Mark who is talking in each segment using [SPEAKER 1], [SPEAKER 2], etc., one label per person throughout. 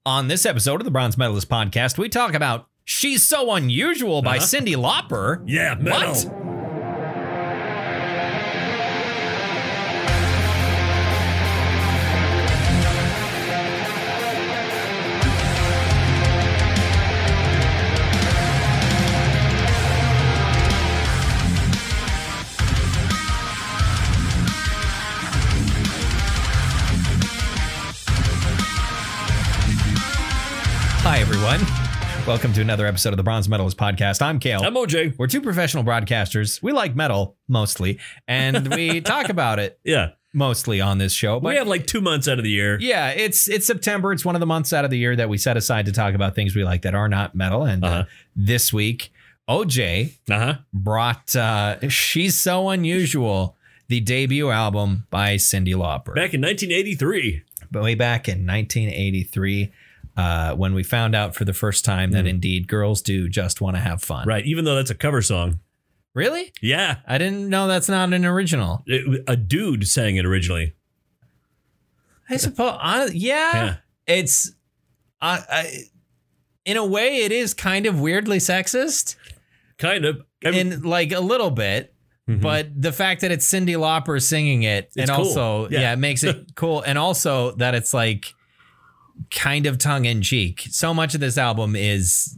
[SPEAKER 1] On this episode of the Bronze Metalist podcast, we talk about She's So Unusual by Cyndi Lauper.
[SPEAKER 2] Yeah, metal.
[SPEAKER 1] What? Hi, everyone. Welcome to another episode of the Bronze Medalist podcast. I'm Kale.
[SPEAKER 2] I'm OJ.
[SPEAKER 1] We're two professional broadcasters. We like metal, mostly, and we talk about it mostly on this show. But
[SPEAKER 2] we have like 2 months out of the year.
[SPEAKER 1] Yeah, it's September. It's one of the months out of the year that we set aside to talk about things we like that are not metal. And this week, OJ brought She's So Unusual, the debut album by Cyndi Lauper.
[SPEAKER 2] Back in 1983.
[SPEAKER 1] But way back in 1983. When we found out for the first time that indeed girls do just want to have fun.
[SPEAKER 2] Right, even though that's a cover song.
[SPEAKER 1] Really?
[SPEAKER 2] Yeah.
[SPEAKER 1] I didn't know that's not an original.
[SPEAKER 2] A dude sang it originally.
[SPEAKER 1] I suppose. Yeah. It's, in a way, it is kind of weirdly sexist.
[SPEAKER 2] Kind of.
[SPEAKER 1] In like a little bit. But the fact that it's Cyndi Lauper singing it,
[SPEAKER 2] it's
[SPEAKER 1] and
[SPEAKER 2] cool.
[SPEAKER 1] also, it makes it cool. And also that it's like kind of tongue in cheek. So much of this album is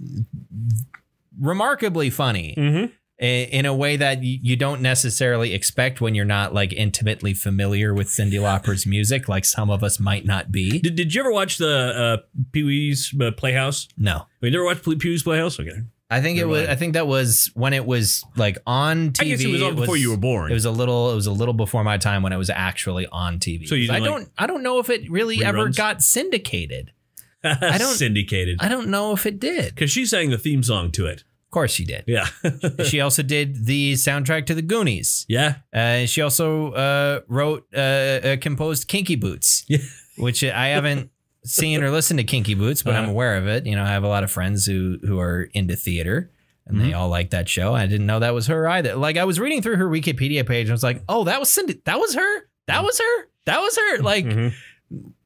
[SPEAKER 1] remarkably funny in a way that you don't necessarily expect when you're not like intimately familiar with Cyndi Lauper's music, like some of us might not be.
[SPEAKER 2] Did you ever watch the Pee-wee's Playhouse?
[SPEAKER 1] No.
[SPEAKER 2] You never watched Pee-wee's Playhouse? Okay.
[SPEAKER 1] I think it was. I think that was when it was like on TV.
[SPEAKER 2] I guess it was on before you were born.
[SPEAKER 1] It was a little before my time when it was actually on TV.
[SPEAKER 2] So
[SPEAKER 1] I don't know if it really ever got syndicated.
[SPEAKER 2] Syndicated.
[SPEAKER 1] I don't know if it did.
[SPEAKER 2] Because she sang the theme song to it.
[SPEAKER 1] Of course she did.
[SPEAKER 2] Yeah.
[SPEAKER 1] She also did the soundtrack to the Goonies.
[SPEAKER 2] Yeah.
[SPEAKER 1] She also composed Kinky Boots, which I haven't seen or listened to Kinky Boots, but I'm aware of it. You know, I have a lot of friends who are into theater, and they all like that show. I didn't know that was her either. Like, I was reading through her Wikipedia page, and I was like, oh, that was Cyndi. That was her. That was her. That was her. Like,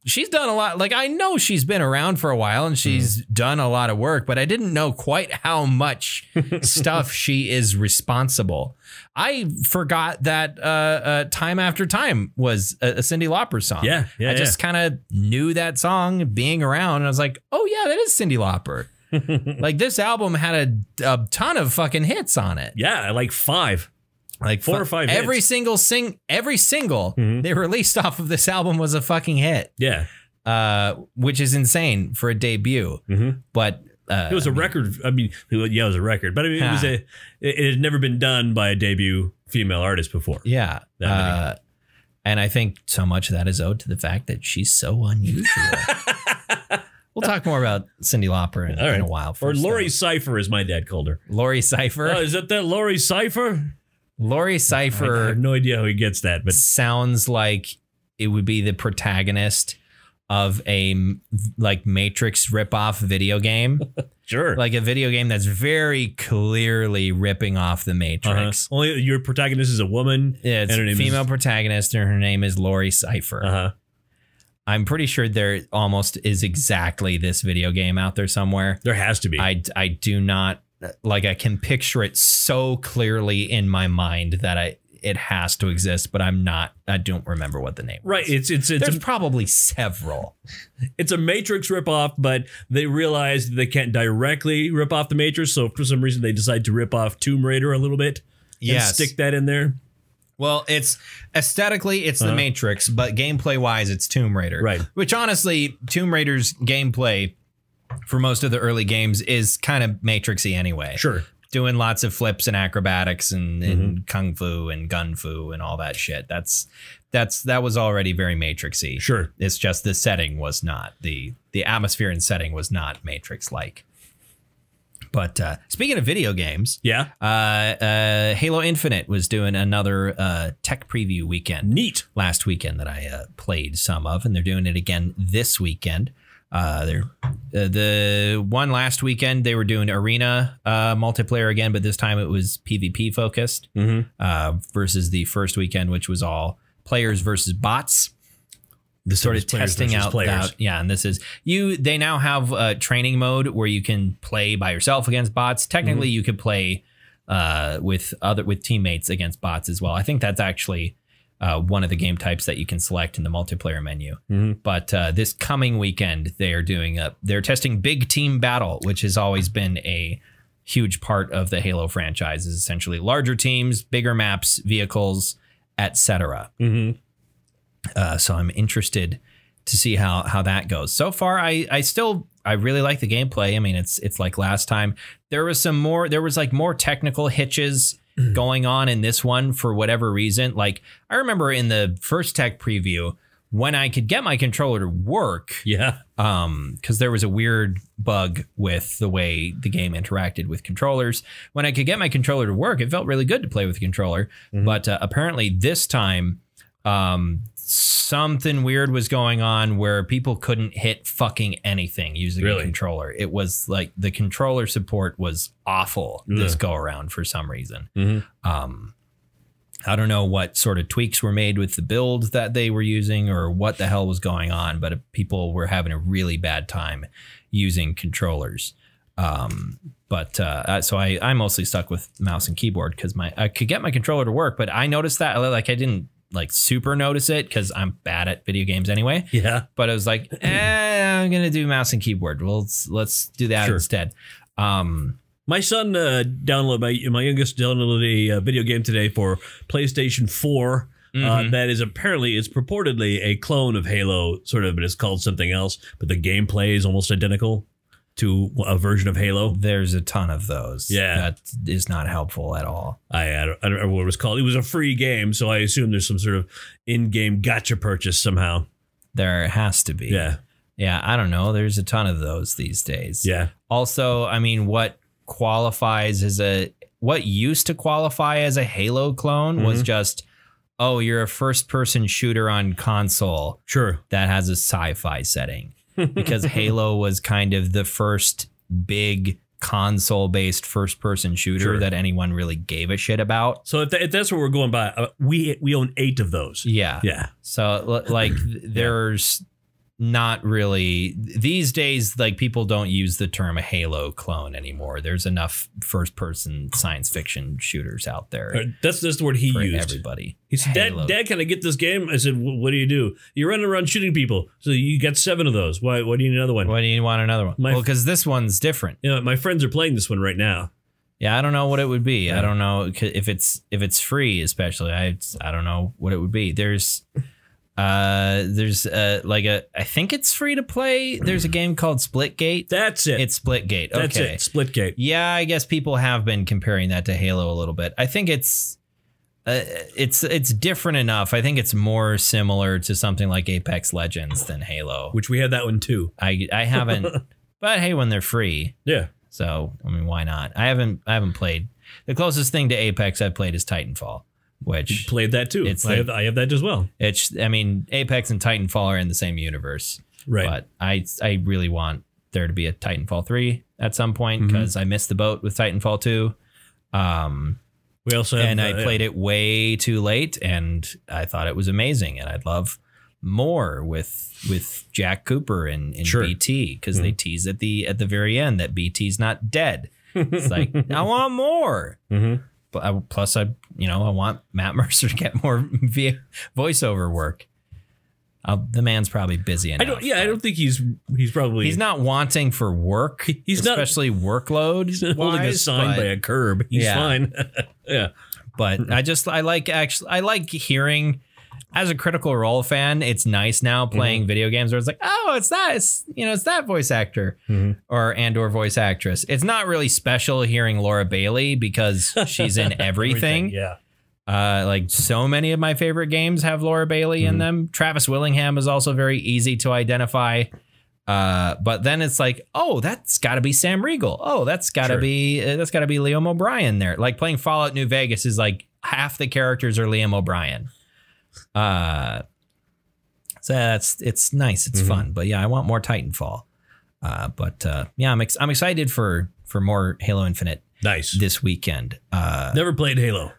[SPEAKER 1] she's done a lot. Like, I know she's been around for a while, and she's done a lot of work, but I didn't know quite how much stuff she is responsible. I forgot that Time After Time was a Cyndi Lauper song.
[SPEAKER 2] Yeah.
[SPEAKER 1] I just kind of knew that song being around, and I was like, oh, yeah, that is Cyndi Lauper. Like, this album had a ton of fucking hits on it.
[SPEAKER 2] Yeah, like 5.
[SPEAKER 1] Like
[SPEAKER 2] 4 or 5
[SPEAKER 1] every
[SPEAKER 2] hits.
[SPEAKER 1] Every single they released off of this album was a fucking hit.
[SPEAKER 2] Yeah.
[SPEAKER 1] Which is insane for a debut. But
[SPEAKER 2] it was a record. I mean, yeah, it was a record, but I mean, it had never been done by a debut female artist before.
[SPEAKER 1] Yeah. And I think so much of that is owed to the fact that she's so unusual. We'll talk more about Cyndi Lauper in a while.
[SPEAKER 2] Or Lori Cypher, as my dad called her.
[SPEAKER 1] Lori Cypher?
[SPEAKER 2] Oh, is that Lori Cypher?
[SPEAKER 1] Lori Cypher.
[SPEAKER 2] I have no idea how he gets that, but
[SPEAKER 1] sounds like it would be the protagonist of a like Matrix ripoff video game.
[SPEAKER 2] Sure.
[SPEAKER 1] Like a video game that's very clearly ripping off the Matrix.
[SPEAKER 2] Only your protagonist is a woman.
[SPEAKER 1] Yeah, it's a female protagonist, and her name is Lori Cypher. I'm pretty sure there almost is exactly this video game out there somewhere.
[SPEAKER 2] There has to be.
[SPEAKER 1] I do not, like, I can picture it so clearly in my mind that it has to exist, but I don't remember what the name
[SPEAKER 2] right.
[SPEAKER 1] was.
[SPEAKER 2] There's
[SPEAKER 1] probably several.
[SPEAKER 2] It's a Matrix ripoff, but they realize they can't directly rip off the Matrix. So for some reason, they decide to rip off Tomb Raider a little bit and stick that in there.
[SPEAKER 1] Well, it's aesthetically, it's the Matrix, but gameplay wise, it's Tomb Raider.
[SPEAKER 2] Right.
[SPEAKER 1] Which honestly, Tomb Raider's gameplay for most of the early games is kind of Matrixy anyway.
[SPEAKER 2] Sure.
[SPEAKER 1] Doing lots of flips and acrobatics and kung fu and gun fu and all that shit. That was already very Matrixy.
[SPEAKER 2] Sure.
[SPEAKER 1] It's just the setting was not. The atmosphere and setting was not Matrix-like. But speaking of video games, Halo Infinite was doing another tech preview weekend.
[SPEAKER 2] Neat.
[SPEAKER 1] Last weekend that I played some of, and they're doing it again this weekend. The one last weekend they were doing arena multiplayer again, but this time it was PvP focused versus the first weekend, which was all players versus bots. sort of testing out that. Yeah, and this is they now have a training mode where you can play by yourself against bots. Technically, you could play with teammates against bots as well. I think that's actually one of the game types that you can select in the multiplayer menu. But this coming weekend, they're testing Big Team Battle, which has always been a huge part of the Halo franchise. Is essentially larger teams, bigger maps, vehicles, etc. So I'm interested to see how that goes. So far, I really like the gameplay. I mean, it's like last time. There was more technical hitches going on in this one for whatever reason. Like I remember in the first tech preview when I could get my controller to work. Yeah. Because there was a weird bug with the way the game interacted with controllers. When I could get my controller to work, it felt really good to play with the controller. But apparently this time, something weird was going on where people couldn't hit fucking anything using a controller. It was like the controller support was awful this go around for some reason. I don't know what sort of tweaks were made with the build that they were using or what the hell was going on, but people were having a really bad time using controllers. So I mostly stuck with mouse and keyboard because I could get my controller to work, but I noticed that I didn't super notice it because I'm bad at video games anyway. Yeah. But I was like, I'm going to do mouse and keyboard. Well, let's do that instead.
[SPEAKER 2] My son my youngest downloaded a video game today for PlayStation 4. That is it's purportedly a clone of Halo, sort of, but it's called something else. But the gameplay is almost identical to a version of Halo.
[SPEAKER 1] There's a ton of those. Yeah. That is not helpful at all.
[SPEAKER 2] I don't remember what it was called. It was a free game, so I assume there's some sort of in-game gotcha purchase somehow.
[SPEAKER 1] There has to be. Yeah. Yeah, I don't know. There's a ton of those these days. Yeah. Also, I mean, what used to qualify as a Halo clone was just, oh, you're a first-person shooter on console. Sure. That has a sci-fi setting. Because Halo was kind of the first big console-based first-person shooter that anyone really gave a shit about.
[SPEAKER 2] So if that's what we're going by, we own 8 of those.
[SPEAKER 1] Yeah. Yeah. So there's not really these days, people don't use the term a Halo clone anymore. There's enough first-person science fiction shooters out there.
[SPEAKER 2] That's the word he used.
[SPEAKER 1] Everybody.
[SPEAKER 2] He said, Dad, can I get this game? I said, what do? You're running around shooting people. So you got 7 of those. Why do you need another one?
[SPEAKER 1] Why do you want another one? Well, because this one's different.
[SPEAKER 2] My friends are playing this one right now.
[SPEAKER 1] Yeah, I don't know what it would be. Yeah. I don't know if it's free, especially. I don't know what it would be. I think it's free to play. There's a game called Splitgate.
[SPEAKER 2] That's it.
[SPEAKER 1] It's Splitgate. Okay.
[SPEAKER 2] That's it. Splitgate.
[SPEAKER 1] Yeah, I guess people have been comparing that to Halo a little bit. I think it's different enough. I think it's more similar to something like Apex Legends than Halo,
[SPEAKER 2] which we had that one too.
[SPEAKER 1] I haven't, but hey, when they're free, yeah. So I mean, why not? I haven't played. The closest thing to Apex I've played is Titanfall. Which
[SPEAKER 2] you played that too. I have that as well.
[SPEAKER 1] Apex and Titanfall are in the same universe, right? But I really want there to be a Titanfall 3 at some point because I missed the boat with Titanfall 2. We also I played it way too late, and I thought it was amazing, and I'd love more with Jack Cooper and BT because they tease at the very end that BT's not dead. It's like I want more. But plus, I want Matt Mercer to get more voiceover work. The man's probably busy enough.
[SPEAKER 2] I don't think he's
[SPEAKER 1] not wanting for work. Especially workload.
[SPEAKER 2] He's not holding a sign by a curb. He's fine. Yeah,
[SPEAKER 1] but I like hearing. As a Critical Role fan, it's nice now playing video games where it's like, oh, it's that voice actor or voice actress. It's not really special hearing Laura Bailey because she's in everything. Yeah. So many of my favorite games have Laura Bailey in them. Travis Willingham is also very easy to identify. But then it's like, oh, that's got to be Sam Riegel. Oh, that's got to be Liam O'Brien there. Like playing Fallout New Vegas is like half the characters are Liam O'Brien. So it's nice. It's fun. But yeah, I want more Titanfall. Yeah, I'm excited for more Halo Infinite.
[SPEAKER 2] Nice.
[SPEAKER 1] This weekend.
[SPEAKER 2] Never played Halo.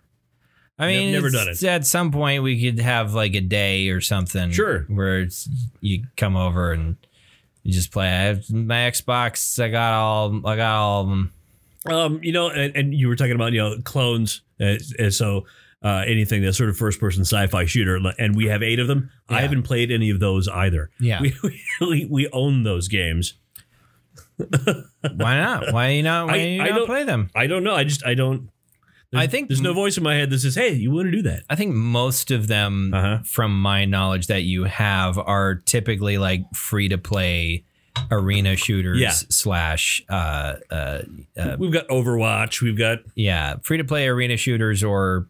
[SPEAKER 1] I mean,
[SPEAKER 2] never done it.
[SPEAKER 1] At some point, we could have like a day or something.
[SPEAKER 2] Sure.
[SPEAKER 1] Where you come over and you just play. I have my Xbox. I got all of them.
[SPEAKER 2] And you were talking about, clones. So anything that's sort of first person sci-fi shooter, and we have 8 of them. Yeah. I haven't played any of those either.
[SPEAKER 1] Yeah.
[SPEAKER 2] We own those games.
[SPEAKER 1] Why not? Why you not play them?
[SPEAKER 2] I don't know. I don't. I think there's no voice in my head that says, "Hey, you want to do that?"
[SPEAKER 1] I think most of them, from my knowledge that you have, are typically like free to play arena shooters slash.
[SPEAKER 2] We've got Overwatch. We've got
[SPEAKER 1] free to play arena shooters, or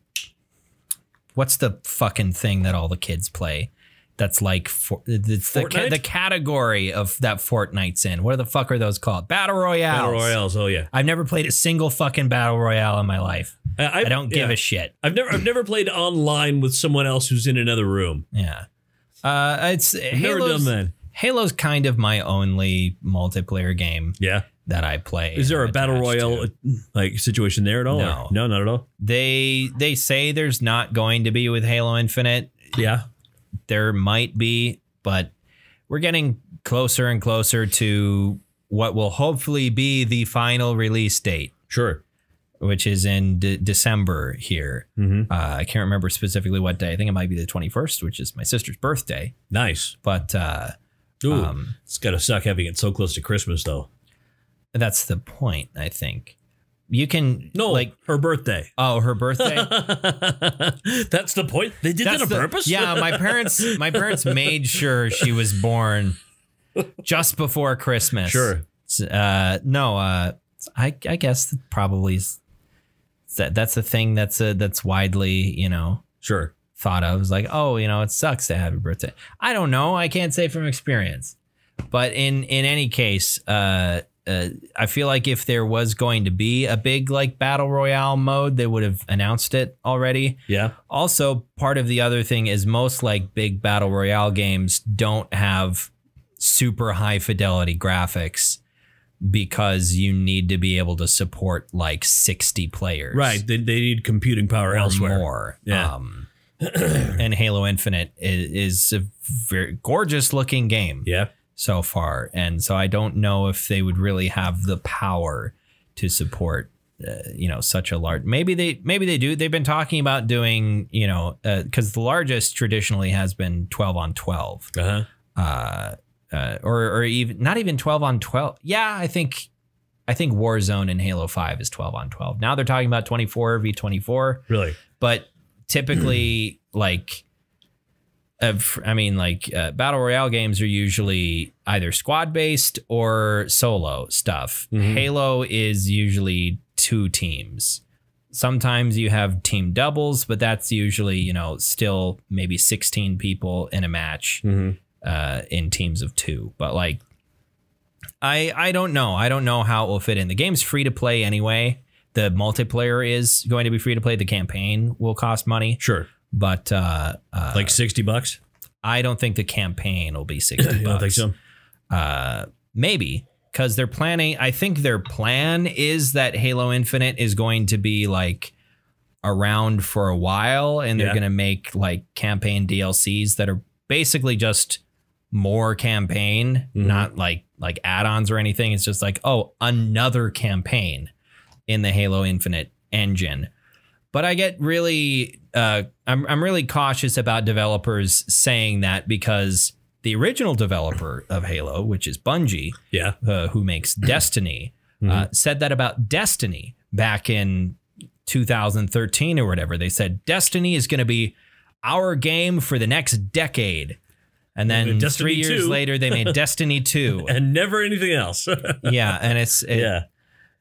[SPEAKER 1] what's the fucking thing that all the kids play? That's like it's the category of that Fortnite's in. What the fuck are those called? Battle Royales.
[SPEAKER 2] Battle Royales. Oh yeah.
[SPEAKER 1] I've never played a single fucking Battle Royale in my life. I don't give a shit.
[SPEAKER 2] I've never played online with someone else who's in another room.
[SPEAKER 1] Yeah. I've
[SPEAKER 2] never done that.
[SPEAKER 1] Halo's kind of my only multiplayer game.
[SPEAKER 2] Yeah.
[SPEAKER 1] That I play.
[SPEAKER 2] Is there a battle royale like situation there at all?
[SPEAKER 1] No,
[SPEAKER 2] no, not at all.
[SPEAKER 1] They say there's not going to be with Halo Infinite.
[SPEAKER 2] Yeah.
[SPEAKER 1] There might be, but we're getting closer and closer to what will hopefully be the final release date.
[SPEAKER 2] Sure. Which
[SPEAKER 1] is in December here.
[SPEAKER 2] Mm-hmm.
[SPEAKER 1] I can't remember specifically what day. I think it might be the 21st, which is my sister's birthday.
[SPEAKER 2] Nice.
[SPEAKER 1] But
[SPEAKER 2] it's got to suck having it so close to Christmas, though.
[SPEAKER 1] That's the point, I think. You can
[SPEAKER 2] her birthday.
[SPEAKER 1] Oh, her birthday.
[SPEAKER 2] That's the point. They did that on purpose.
[SPEAKER 1] Yeah, my parents made sure she was born just before Christmas.
[SPEAKER 2] Sure.
[SPEAKER 1] I guess probably that's the thing that's widely
[SPEAKER 2] sure
[SPEAKER 1] thought of. It's like, oh, it sucks to have your birthday. I don't know. I can't say from experience, but in any case, I feel like if there was going to be a big like battle royale mode, they would have announced it already.
[SPEAKER 2] Yeah.
[SPEAKER 1] Also, part of the other thing is most like big battle royale games don't have super high fidelity graphics because you need to be able to support like 60 players.
[SPEAKER 2] Right. They need computing power elsewhere.
[SPEAKER 1] More.
[SPEAKER 2] Yeah.
[SPEAKER 1] And Halo Infinite is a very gorgeous looking game.
[SPEAKER 2] Yeah.
[SPEAKER 1] So far, and so I don't know if they would really have the power to support, such a large. Maybe they do. They've been talking about doing, because the largest traditionally has been 12 on 12, or even not even 12 on 12. Yeah, I think Warzone in Halo 5 is 12 on 12. Now they're talking about 24 v 24.
[SPEAKER 2] Really,
[SPEAKER 1] but typically battle royale games are usually either squad based or solo stuff.
[SPEAKER 2] Mm-hmm.
[SPEAKER 1] Halo is usually 2 teams. Sometimes you have team doubles, but that's usually, still maybe 16 people in a match in teams of 2. But like, I don't know. I don't know how it will fit in. The game's free to play anyway. The multiplayer is going to be free to play. The campaign will cost money.
[SPEAKER 2] Sure.
[SPEAKER 1] But
[SPEAKER 2] like $60?
[SPEAKER 1] I don't think the campaign will be $60.
[SPEAKER 2] You don't think so?
[SPEAKER 1] Maybe, because they're planning. I think their plan is that Halo Infinite is going to be like around for a while, and they're going to make like campaign DLCs that are basically just more campaign, not like add-ons or anything. It's just like, oh, another campaign in the Halo Infinite engine. But I get really, I'm really cautious about developers saying that, because the original developer of Halo, which is Bungie, who makes Destiny, said that about Destiny back in 2013 or whatever. They said Destiny is going to be our game for the next decade. And then
[SPEAKER 2] Destiny
[SPEAKER 1] 3 years
[SPEAKER 2] 2.
[SPEAKER 1] later, they made Destiny 2.
[SPEAKER 2] And never anything else.
[SPEAKER 1] Yeah, and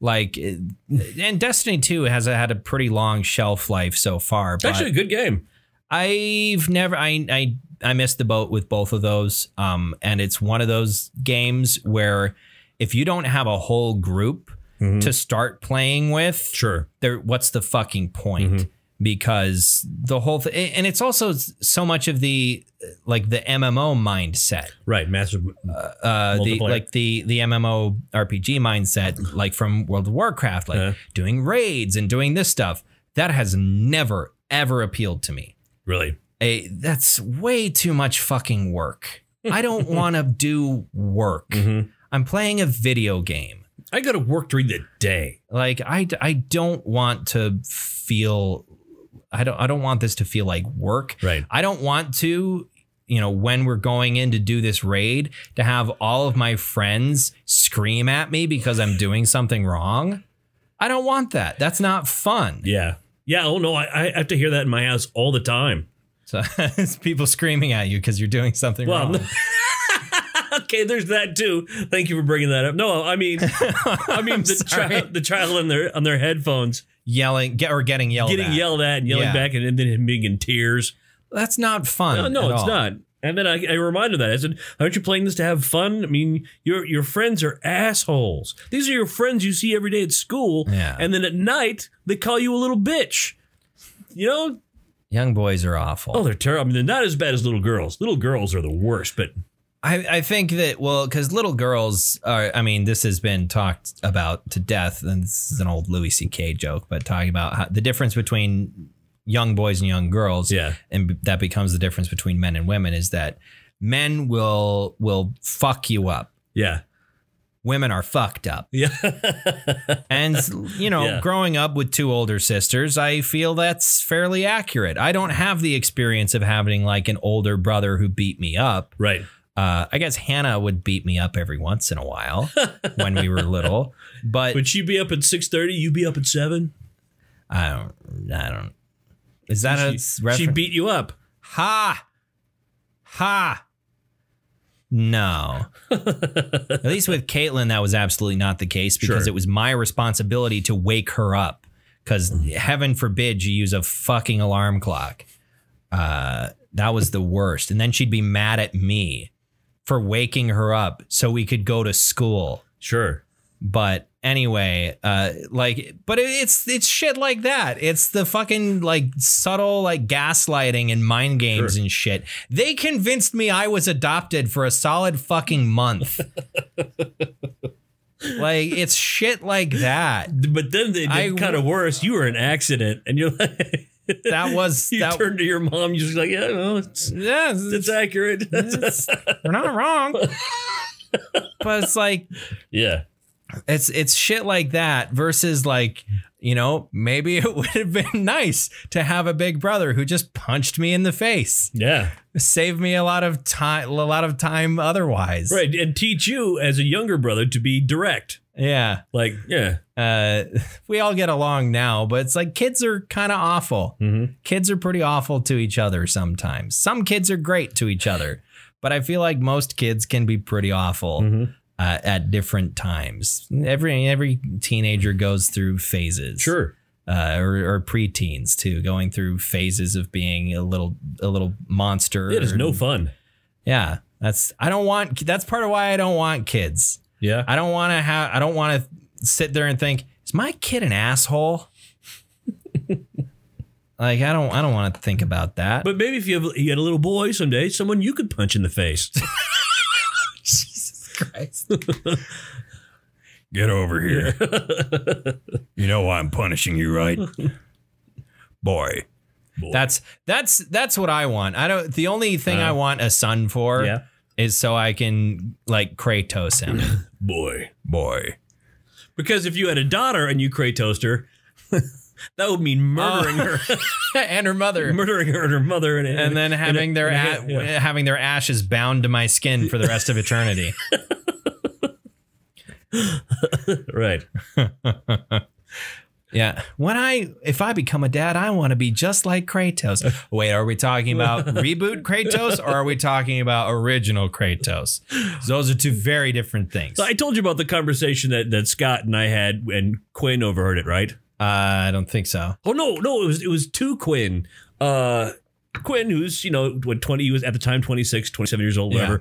[SPEAKER 1] and Destiny 2 has had a pretty long shelf life so far.
[SPEAKER 2] It's actually a good game.
[SPEAKER 1] I missed the boat with both of those. And it's one of those games where if you don't have a whole group to start playing with, what's the fucking point? Because the whole thing, and it's also so much of the MMO mindset,
[SPEAKER 2] right? Massive,
[SPEAKER 1] the MMO RPG mindset, like from World of Warcraft, like doing raids and doing this stuff. That has never ever appealed to me.
[SPEAKER 2] Really?
[SPEAKER 1] That's way too much fucking work. I don't want to do work. I'm playing a video game.
[SPEAKER 2] I go to work during the day.
[SPEAKER 1] Like I don't want to feel. I don't want this to feel like work.
[SPEAKER 2] Right.
[SPEAKER 1] I don't want to, you know, when we're going in to do this raid, to have all of my friends scream at me because I'm doing something wrong. I don't want that. That's not fun.
[SPEAKER 2] Yeah. Yeah. Oh no, I have to hear that in my house all the time.
[SPEAKER 1] So it's people screaming at you because you're doing something wrong.
[SPEAKER 2] Okay, there's that too. Thank you for bringing that up. No, I mean the child on their headphones
[SPEAKER 1] getting yelled
[SPEAKER 2] at and yelling back, and then him being in tears.
[SPEAKER 1] That's not fun.
[SPEAKER 2] No, it's not. And then I reminded that I said, "Aren't you playing this to have fun? I mean, your friends are assholes. These are your friends you see every day at school, and then at night they call you a little bitch. You know."
[SPEAKER 1] Young boys are awful.
[SPEAKER 2] Oh, they're terrible. I mean, they're not as bad as little girls. Little girls are the worst, but
[SPEAKER 1] I think that, well, because little girls are, I mean, this has been talked about to death, and this is an old Louis C.K. joke, but talking about how the difference between young boys and young girls, and that becomes the difference between men and women, is that men will fuck you up.
[SPEAKER 2] Yeah.
[SPEAKER 1] Women are fucked up.
[SPEAKER 2] Yeah.
[SPEAKER 1] And, you know, growing up with two older sisters, I feel that's fairly accurate. I don't have the experience of having like an older brother who beat me up.
[SPEAKER 2] Right.
[SPEAKER 1] I guess Hannah would beat me up every once in a while when we were little. But
[SPEAKER 2] would she be up at 6:30? You be up at 7?
[SPEAKER 1] I don't. Is that a reference?
[SPEAKER 2] She beat you up.
[SPEAKER 1] Ha. No. At least with Caitlin, that was absolutely not the case, because it was my responsibility to wake her up, because heaven forbid you use a fucking alarm clock. That was the worst. And then she'd be mad at me for waking her up so we could go to school.
[SPEAKER 2] Sure.
[SPEAKER 1] But anyway, but it's shit like that. It's the fucking like subtle like gaslighting and mind games and shit. They convinced me I was adopted for a solid fucking month. Like, it's shit like that.
[SPEAKER 2] But then they did kind of worse. You were an accident, and you're like, you turned to your mom. You're just like, yeah, no, it's accurate.
[SPEAKER 1] They're not wrong. But it's like, it's shit like that versus like, you know, maybe it would have been nice to have a big brother who just punched me in the face. Yeah. Saved me a lot of time otherwise.
[SPEAKER 2] Right. And teach you as a younger brother to be direct.
[SPEAKER 1] Yeah.
[SPEAKER 2] Like,
[SPEAKER 1] we all get along now, but it's like kids are kind of awful. Kids are pretty awful to each other sometimes. Some kids are great to each other, but I feel like most kids can be pretty awful. At different times. Every teenager goes through phases. Sure. Or preteens too, going through phases of being a little monster.
[SPEAKER 2] It is no fun.
[SPEAKER 1] Yeah. That's part of why I don't want kids. Yeah. I don't want to sit there and think, is my kid an asshole? Like, I don't want to think about that.
[SPEAKER 2] But maybe if you had a little boy someday, someone you could punch in the face.
[SPEAKER 1] Christ.
[SPEAKER 3] Get over here. You know why I'm punishing you, right? Boy.
[SPEAKER 1] That's what I want. The only thing I want a son for is so I can like Kratos him.
[SPEAKER 2] Boy. Because if you had a daughter and you Kratos her, that would mean murdering her
[SPEAKER 1] and her mother,
[SPEAKER 2] murdering her and her mother,
[SPEAKER 1] and then having their ashes bound to my skin for the rest of eternity.
[SPEAKER 2] Right.
[SPEAKER 1] Yeah. If I become a dad, I want to be just like Kratos. Wait, are we talking about reboot Kratos, or are we talking about original Kratos? Those are two very different things.
[SPEAKER 2] So I told you about the conversation that Scott and I had, and Quinn overheard it, right?
[SPEAKER 1] I don't think so.
[SPEAKER 2] Oh no, it was to Quinn. Quinn, who's, you know, what, 20, he was at the time 26, 27 years old, whatever.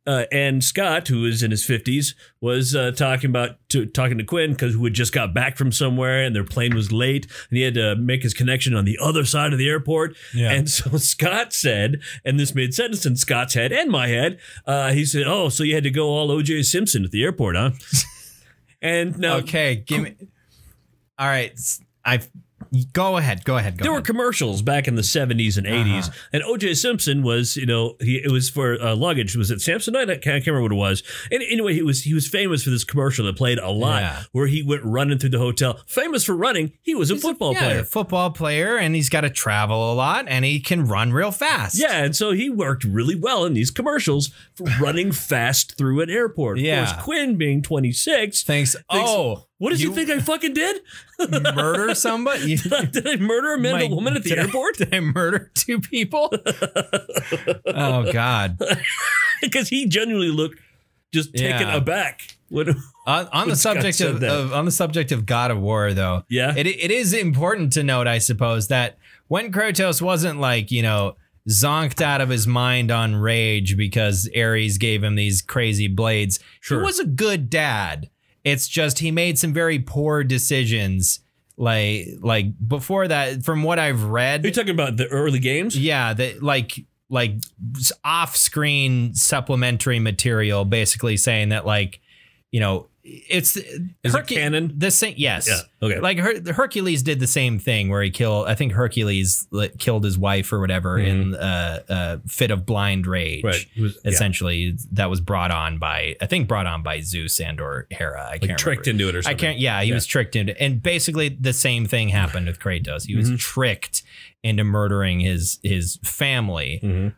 [SPEAKER 2] And Scott, who is in his 50s, was talking to Quinn, who had just got back from somewhere and their plane was late, and he had to make his connection on the other side of the airport. Yeah. And so Scott said, and this made sense in Scott's head and my head, he said, "Oh, so you had to go all O.J. Simpson at the airport, huh?" And now,
[SPEAKER 1] okay, give me. All right, Go ahead.
[SPEAKER 2] There were commercials back in the 70s and 80s, and O.J. Simpson was, it was for luggage. Was it Samsonite? I can't remember what it was. And anyway, he was famous for this commercial that played a lot, where he went running through the hotel. Famous for running, he's a football player.
[SPEAKER 1] A football player, and he's got to travel a lot, and he can run real fast.
[SPEAKER 2] Yeah, and so he worked really well in these commercials for running fast through an airport.
[SPEAKER 1] Yeah.
[SPEAKER 2] Of course, Quinn, being 26,
[SPEAKER 1] thinks, what
[SPEAKER 2] does he think I fucking did?
[SPEAKER 1] Murder somebody?
[SPEAKER 2] Did I murder a man and a woman at the airport?
[SPEAKER 1] Did I murder 2 people? Oh, God.
[SPEAKER 2] Because he genuinely looked just taken aback.
[SPEAKER 1] On the subject of God of War, though, it is important to note, I suppose, that when Kratos wasn't like, zonked out of his mind on rage because Ares gave him these crazy blades, he was a good dad. It's just he made some very poor decisions. Like before that, from what I've read.
[SPEAKER 2] Are you talking about the early games?
[SPEAKER 1] Yeah, like off-screen supplementary material, basically saying that is it
[SPEAKER 2] canon?
[SPEAKER 1] The same, yes.
[SPEAKER 2] Yeah. Okay.
[SPEAKER 1] Like Hercules did the same thing where I think Hercules killed his wife or whatever in a fit of blind rage. Right. Essentially, that was brought on by Zeus and or Hera. I can't remember.
[SPEAKER 2] Tricked into it or something.
[SPEAKER 1] He was tricked into it. And basically the same thing happened with Kratos. He was tricked into murdering his family.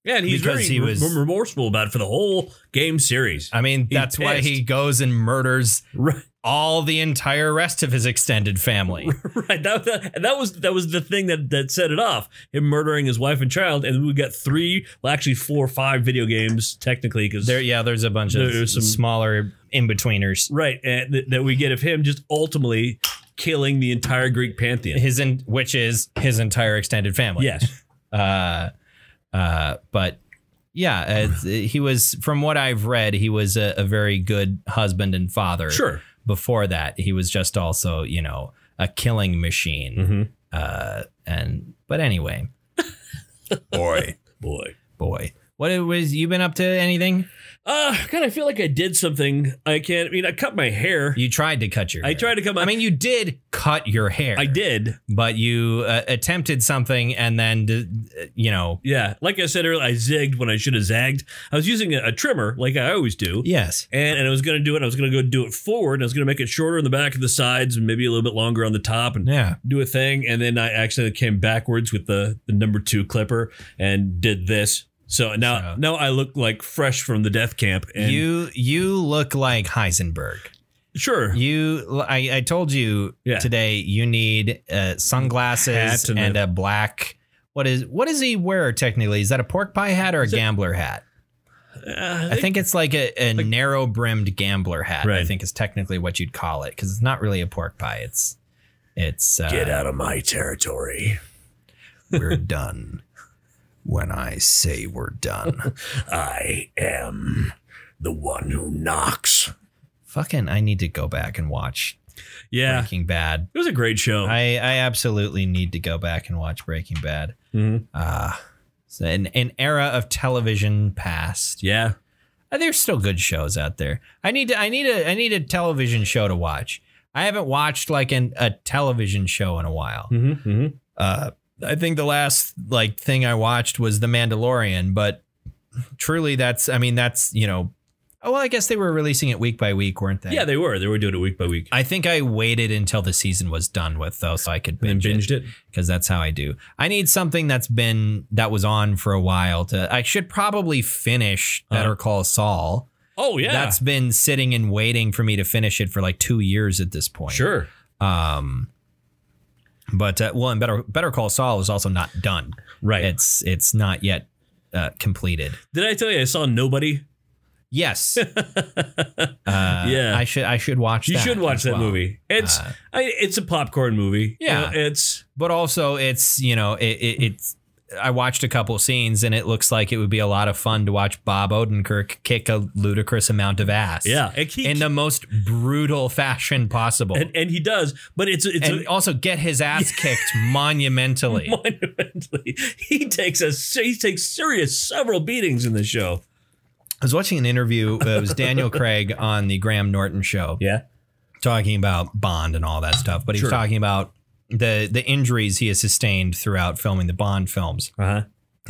[SPEAKER 2] Yeah, and he was remorseful about it for the whole game series.
[SPEAKER 1] I mean, that's why he goes and murders all the entire rest of his extended family.
[SPEAKER 2] Right. That was the thing that set it off. Him murdering his wife and child, and we got 4 or 5 video games technically. Because
[SPEAKER 1] there's a bunch of some smaller in-betweeners.
[SPEAKER 2] Right, and that we get of him just ultimately killing the entire Greek pantheon.
[SPEAKER 1] Which is his entire extended family.
[SPEAKER 2] Yes.
[SPEAKER 1] But yeah, he was, from what I've read, he was a very good husband and father.
[SPEAKER 2] Sure. Before
[SPEAKER 1] that, he was just also, a killing machine. But anyway,
[SPEAKER 2] boy.
[SPEAKER 1] What you been up to? Anything?
[SPEAKER 2] God, I feel like I did something. I cut my hair.
[SPEAKER 1] You tried to cut your hair.
[SPEAKER 2] I tried to cut my...
[SPEAKER 1] you did cut your hair.
[SPEAKER 2] I did.
[SPEAKER 1] But you attempted something and then,
[SPEAKER 2] Yeah, like I said earlier, I zigged when I should have zagged. I was using a trimmer, like I always do.
[SPEAKER 1] Yes.
[SPEAKER 2] And I was going to do it. I was going to go do it forward. And I was going to make it shorter in the back and the sides and maybe a little bit longer on the top and do a thing. And then I actually came backwards with the number 2 clipper and did this. So now I look like fresh from the death camp. And
[SPEAKER 1] you look like Heisenberg.
[SPEAKER 2] Sure.
[SPEAKER 1] I told you today you need sunglasses and a black. What does he wear technically? Is that a pork pie hat or a gambler hat? I think it's like a narrow brimmed gambler hat. Right. I think is technically what you'd call it, because it's not really a pork pie. It's
[SPEAKER 2] get out of my territory.
[SPEAKER 1] We're done. When I say we're done.
[SPEAKER 2] I am the one who knocks.
[SPEAKER 1] Fucking, I need to go back and watch Breaking Bad.
[SPEAKER 2] It was a great show.
[SPEAKER 1] I absolutely need to go back and watch Breaking Bad. So an era of television past.
[SPEAKER 2] Yeah.
[SPEAKER 1] There's still good shows out there. I need a television show to watch. I haven't watched like a television show in a while. I think the last thing I watched was The Mandalorian, but truly that's I guess they were releasing it week by week, weren't they?
[SPEAKER 2] Yeah, they were. They were doing it week by week.
[SPEAKER 1] I think I waited until the season was done with, though, so I could
[SPEAKER 2] binged it
[SPEAKER 1] because that's how I do. I need something that was on for a while I should probably finish Better Call Saul.
[SPEAKER 2] Oh yeah.
[SPEAKER 1] That's been sitting and waiting for me to finish it for like 2 years at this point.
[SPEAKER 2] Sure.
[SPEAKER 1] But and Better Call Saul is also not done.
[SPEAKER 2] Right.
[SPEAKER 1] It's not yet completed.
[SPEAKER 2] Did I tell you I saw Nobody?
[SPEAKER 1] Yes.
[SPEAKER 2] Yeah.
[SPEAKER 1] I should watch that.
[SPEAKER 2] You should watch that movie. It's a popcorn movie.
[SPEAKER 1] Yeah. But also it's I watched a couple scenes and it looks like it would be a lot of fun to watch Bob Odenkirk kick a ludicrous amount of ass.
[SPEAKER 2] Yeah.
[SPEAKER 1] In the most brutal fashion possible.
[SPEAKER 2] And he does, but
[SPEAKER 1] also get his ass kicked monumentally.
[SPEAKER 2] Monumentally. He takes serious several beatings in the show.
[SPEAKER 1] I was watching an interview. It was Daniel Craig on the Graham Norton show.
[SPEAKER 2] Yeah.
[SPEAKER 1] Talking about Bond and all that stuff. But he was talking about the injuries he has sustained throughout filming the Bond films, and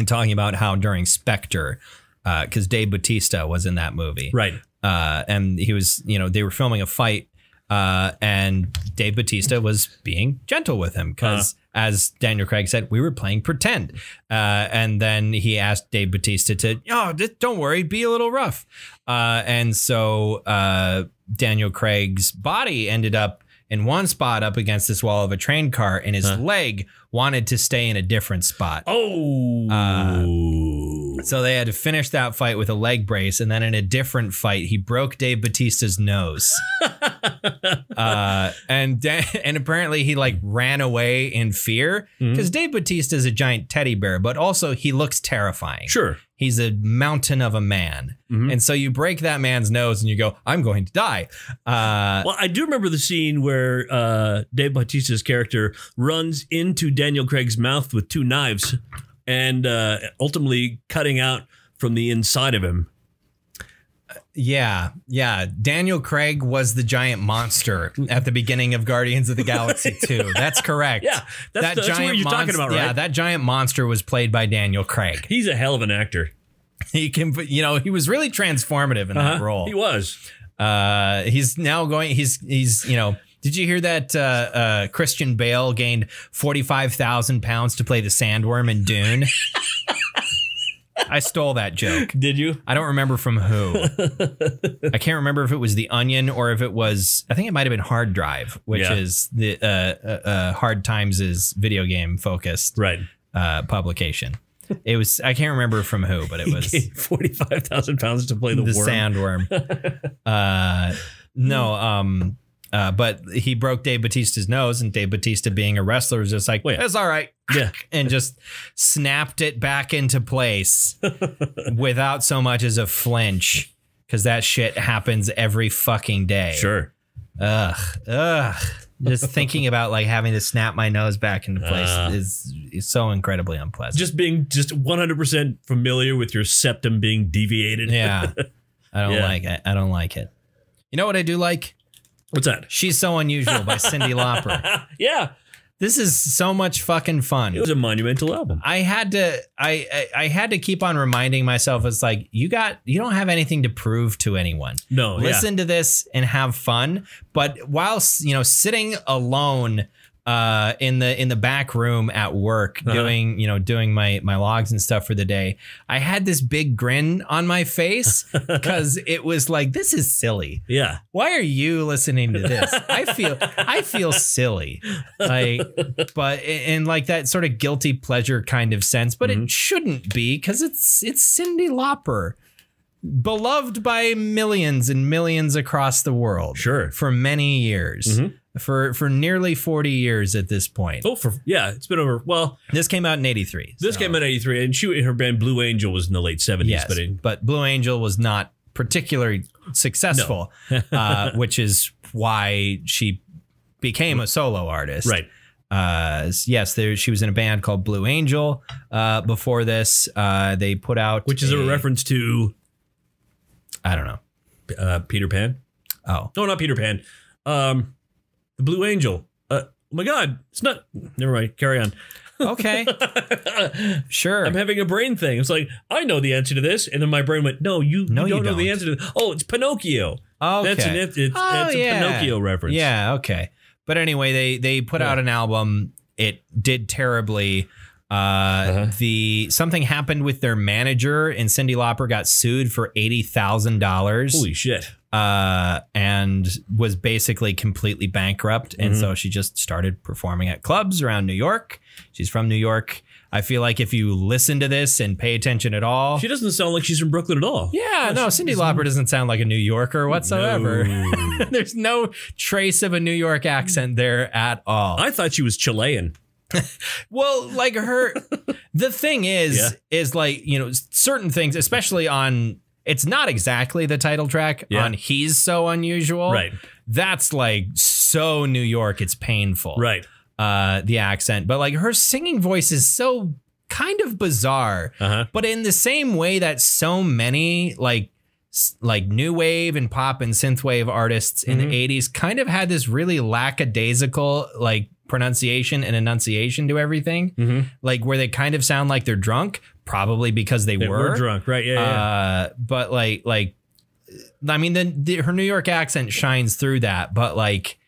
[SPEAKER 1] talking about how during Spectre, because Dave Bautista was in that movie,
[SPEAKER 2] right?
[SPEAKER 1] And he was, they were filming a fight, and Dave Bautista was being gentle with him because, as Daniel Craig said, we were playing pretend. And then he asked Dave Bautista to, don't worry, be a little rough. And so Daniel Craig's body ended up in one spot up against this wall of a train car, and his leg wanted to stay in a different spot. So they had to finish that fight with a leg brace, and then in a different fight, he broke Dave Bautista's nose. And apparently he like ran away in fear because Dave Bautista is a giant teddy bear, but also he looks terrifying.
[SPEAKER 2] Sure.
[SPEAKER 1] He's a mountain of a man. And so you break that man's nose and you go, I'm going to die.
[SPEAKER 2] Well, I do remember the scene where Dave Bautista's character runs into Daniel Craig's mouth with 2 knives and ultimately cutting out from the inside of him.
[SPEAKER 1] Yeah. Daniel Craig was the giant monster at the beginning of Guardians of the Galaxy 2. That's correct.
[SPEAKER 2] Yeah, that's what you're talking about, right?
[SPEAKER 1] Yeah, that giant monster was played by Daniel Craig.
[SPEAKER 2] He's a hell of an actor.
[SPEAKER 1] He can, he was really transformative in that role.
[SPEAKER 2] He was.
[SPEAKER 1] He's now going. He's Did you hear that Christian Bale gained 45,000 pounds to play the Sandworm in Dune? I stole that joke.
[SPEAKER 2] Did you?
[SPEAKER 1] I don't remember from who. I can't remember if it was The Onion or if it was, I think it might have been Hard Drive, which is the Hard Times' video game focused publication. It was, I can't remember from who, but it was
[SPEAKER 2] 45,000 pounds to play the
[SPEAKER 1] worm. Sandworm. But he broke Dave Bautista's nose, and Dave Bautista, being a wrestler, was just like, it's all right.
[SPEAKER 2] Yeah.
[SPEAKER 1] And just snapped it back into place without so much as a flinch, because that shit happens every fucking day.
[SPEAKER 2] Sure.
[SPEAKER 1] Ugh. Just thinking about like having to snap my nose back into place is so incredibly unpleasant.
[SPEAKER 2] Just being 100% familiar with your septum being deviated.
[SPEAKER 1] Yeah. I don't like it. I don't like it. You know what I do like?
[SPEAKER 2] What's that?
[SPEAKER 1] She's So Unusual by Cyndi Lauper.
[SPEAKER 2] Yeah.
[SPEAKER 1] This is so much fucking fun.
[SPEAKER 2] It was a monumental album.
[SPEAKER 1] I had to keep on reminding myself, it's like, you don't have anything to prove to anyone.
[SPEAKER 2] No.
[SPEAKER 1] Listen to this and have fun. But while, sitting alone in the back room at work doing my logs and stuff for the day, I had this big grin on my face because it was like, this is silly.
[SPEAKER 2] Yeah.
[SPEAKER 1] Why are you listening to this? I feel silly. But in like that sort of guilty pleasure kind of sense, but it shouldn't be, because it's Cyndi Lauper, beloved by millions and millions across the world.
[SPEAKER 2] Sure.
[SPEAKER 1] For many years. For nearly 40 years at this point.
[SPEAKER 2] It's been over. Well,
[SPEAKER 1] this came out in 83.
[SPEAKER 2] This came out in 83, and her band Blue Angel was in the late 70s.
[SPEAKER 1] Yes, but Blue Angel was not particularly successful, which is why she became a solo artist.
[SPEAKER 2] Right.
[SPEAKER 1] She was in a band called Blue Angel. Before this, they put out,
[SPEAKER 2] which is a reference to,
[SPEAKER 1] I don't know,
[SPEAKER 2] Peter Pan.
[SPEAKER 1] Oh,
[SPEAKER 2] no, not Peter Pan. The Blue Angel. Oh my God, it's not. Never mind. Carry on.
[SPEAKER 1] Okay. Sure.
[SPEAKER 2] I'm having a brain thing. It's like, I know the answer to this, and then my brain went, no, you don't know the answer to this. Oh, it's Pinocchio.
[SPEAKER 1] Okay.
[SPEAKER 2] It's a Pinocchio reference.
[SPEAKER 1] Yeah. Okay. But anyway, they put out an album. It did terribly. Something happened with their manager, and Cyndi Lauper got sued for $80,000.
[SPEAKER 2] Holy shit.
[SPEAKER 1] And was basically completely bankrupt. And so she just started performing at clubs around New York. She's from New York. I feel like if you listen to this and pay attention at all,
[SPEAKER 2] she doesn't sound like she's from Brooklyn at all.
[SPEAKER 1] Yeah, no, Cyndi Lauper doesn't sound like a New Yorker whatsoever. No. There's no trace of a New York accent there at all.
[SPEAKER 2] I thought she was Chilean.
[SPEAKER 1] Well, like the thing is like, certain things, especially on, it's not exactly the title track on He's So Unusual.
[SPEAKER 2] Right.
[SPEAKER 1] That's like so New York, it's painful.
[SPEAKER 2] Right.
[SPEAKER 1] The accent. But like her singing voice is so kind of bizarre. But in the same way that so many like new wave and pop and synthwave artists in the 80s kind of had this really lackadaisical like pronunciation and enunciation to everything. Like where they kind of sound like they're drunk, probably because they were
[SPEAKER 2] drunk, right? Yeah.
[SPEAKER 1] But like I mean, her New York accent shines through that, but like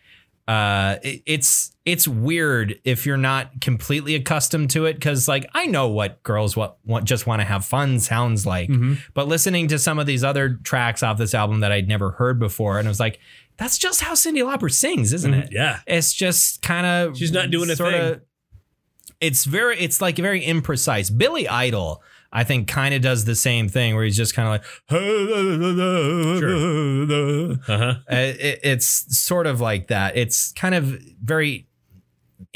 [SPEAKER 1] it's weird if you're not completely accustomed to it, because like I know what girls just want to have fun sounds like, but listening to some of these other tracks off this album that I'd never heard before, and I was like, that's just how Cyndi Lauper sings, isn't it?
[SPEAKER 2] Yeah,
[SPEAKER 1] it's just kind of, she's not doing a thing. It's like very imprecise. Billy Idol, I think, kind of does the same thing, where he's just kind of like, it's sort of like that. It's kind of very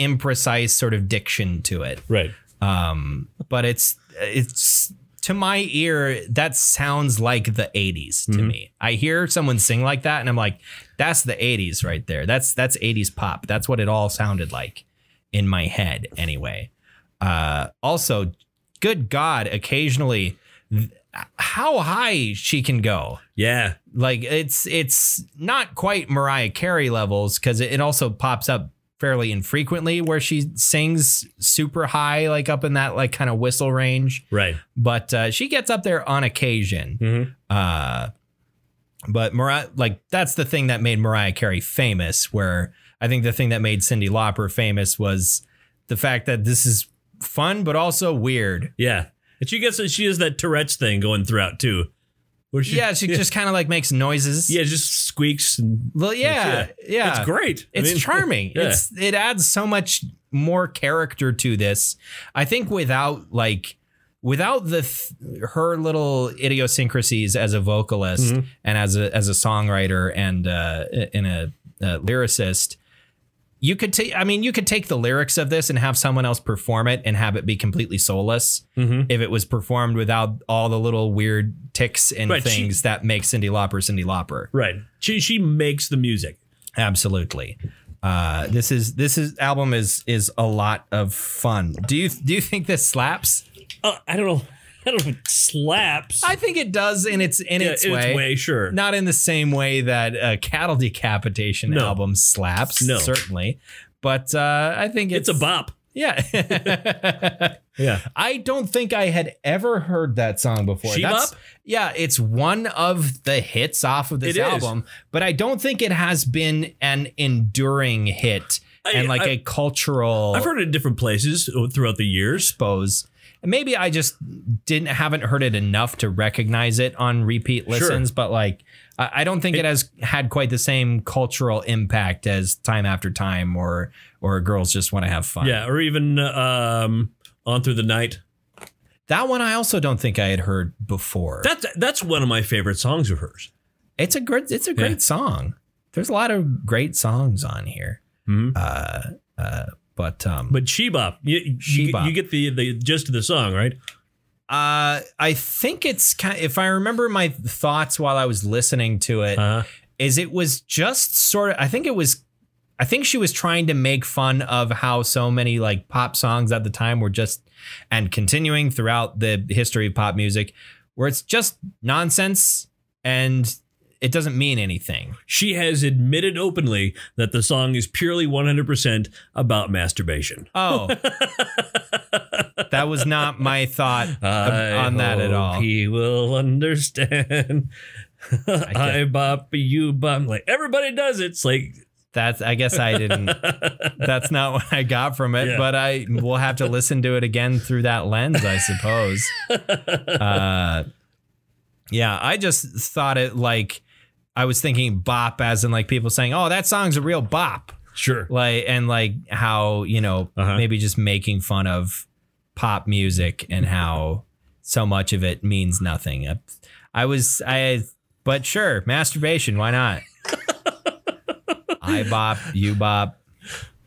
[SPEAKER 1] imprecise sort of diction to it.
[SPEAKER 2] Right.
[SPEAKER 1] But it's to my ear, that sounds like the 80s to me. I hear someone sing like that and I'm like, that's the 80s right there. That's 80s pop. That's what it all sounded like in my head anyway. Also, good God, occasionally how high she can go.
[SPEAKER 2] Yeah.
[SPEAKER 1] Like it's not quite Mariah Carey levels, because it also pops up fairly infrequently where she sings super high, like up in that like kind of whistle range.
[SPEAKER 2] Right.
[SPEAKER 1] But she gets up there on occasion. But Mariah, like that's the thing that made Mariah Carey famous, where I think the thing that made Cyndi Lauper famous was the fact that this is fun, but also weird.
[SPEAKER 2] Yeah. And she has that Tourette's thing going throughout too.
[SPEAKER 1] She just kind of like makes noises.
[SPEAKER 2] Yeah, just squeaks.
[SPEAKER 1] Well, yeah.
[SPEAKER 2] It's great.
[SPEAKER 1] It's charming. Yeah. It adds so much more character to this. I think without her little idiosyncrasies as a vocalist and as a songwriter and a lyricist, you could take the lyrics of this and have someone else perform it and have it be completely soulless if it was performed without all the little weird ticks and things that make Cyndi Lauper. Right.
[SPEAKER 2] She makes the music.
[SPEAKER 1] Absolutely. This album is a lot of fun. Do you think this slaps?
[SPEAKER 2] I don't know. I don't know if it slaps.
[SPEAKER 1] I think it does in its way.
[SPEAKER 2] Sure.
[SPEAKER 1] Not in the same way that a Cattle Decapitation album slaps, certainly. But I think it's
[SPEAKER 2] a bop.
[SPEAKER 1] Yeah.
[SPEAKER 2] Yeah.
[SPEAKER 1] I don't think I had ever heard that song before.
[SPEAKER 2] Bop?
[SPEAKER 1] Yeah, it's one of the hits off of this album, but I don't think it has been an enduring hit a cultural.
[SPEAKER 2] I've heard it in different places throughout the years.
[SPEAKER 1] Suppose. Maybe I just haven't heard it enough to recognize it on repeat listens, but like I don't think it has had quite the same cultural impact as Time After Time or Girls Just Want to Have Fun.
[SPEAKER 2] Yeah, or even On Through the Night.
[SPEAKER 1] That one I also don't think I had heard before.
[SPEAKER 2] That's one of my favorite songs of hers.
[SPEAKER 1] It's a great song. There's a lot of great songs on here. But
[SPEAKER 2] She-Bop, you get the gist of the song, right?
[SPEAKER 1] I think it's if I remember my thoughts while I was listening to it, is it was just sort of, I think she was trying to make fun of how so many like pop songs at the time were just, and continuing throughout the history of pop music, where it's just nonsense and it doesn't mean anything.
[SPEAKER 2] She has admitted openly that the song is purely 100% about masturbation.
[SPEAKER 1] Oh, that was not my thought on that at all.
[SPEAKER 2] He will understand. I bop, you bop. Like everybody does it. It's like
[SPEAKER 1] I guess I didn't. That's not what I got from it. But I will have to listen to it again through that lens, I suppose. Yeah, I just thought it like. I was thinking bop as in like people saying, oh, that song's a real bop.
[SPEAKER 2] Sure.
[SPEAKER 1] Like how, maybe just making fun of pop music and how so much of it means nothing. But sure, masturbation. Why not? I bop, you bop.